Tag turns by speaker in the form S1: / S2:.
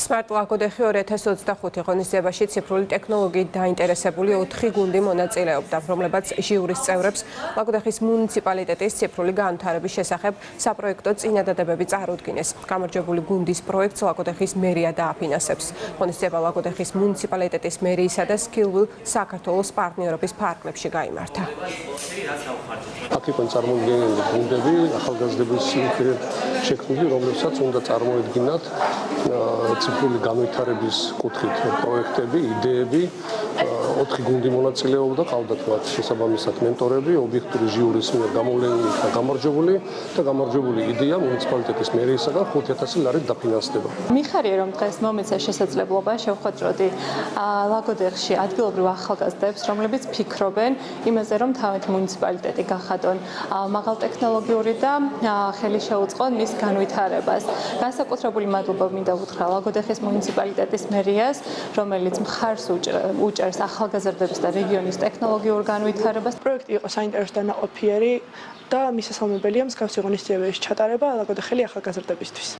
S1: Smart ლაგოდეხი 2025 ღონისძიებაში ციფრული ტექნოლოგიით დაინტერესებული 4 გუნდი მონაწილეობდა, რომლებაც ჟიურის წევრებს ლაგოდეხის მუნიციპალიტეტის ციფრული განვითარების შესახებ საპროექტო წინადადებები წარუდგინეს. გამარჯვებული გუნდის პროექტს ლაგოდეხის მერია დააფინანსებს. ღონისძიება ლაგოდეხის მუნიციპალიტეტის მერიისა და Skillwheel საქართველოს პარტნიორობის ფარგლებში გაიმართა.
S2: აქ იყო წარმოდგენილი გუნდები, ახალგაზრდების შექმნილი, რომლებსაც უნდა წარმოედგინათ ციფრული განვითარების კუთხით პროექტები, იდეები. 4 გუნდი მონაწილეობდა, ყავდათ მათ შესაბამისად მენტორები, ობიექტური ჟიურის მიერ გამოვლენილი და გამარჯვებული იდეა მუნიციპალიტეტის მერიისაგან 5000 ლარით დაფინანსდება.
S3: მიხარია რომ დღეს მომეცა შესაძლებლობა შევხვედროდი ლაგოდეხში ადგილობრივ ახალგაზრდებს, რომლებიც ფიქრობენ იმაზე, რომ თავიანთი მუნიციპალიტეტი გახადონ მაღალტექნოლოგიური და ხელი შეუწყონ მის განვითარებას. განსაკუთრებული მადლობა მინდა უთხრა ლაგოდეხის მუნიციპალიტეტის მერიას, რომელიც მხარს უჭერს ახალგაზრდების და რეგიონის ტექნოლოგიურ განვითარებას.
S4: პროექტი იყო საინტერესო და ნაყოფიერი და მისასალმებელია მსგავსი ღონისძიებების ჩატარება ლაგოდეხელი ახალგაზრდებისთვის.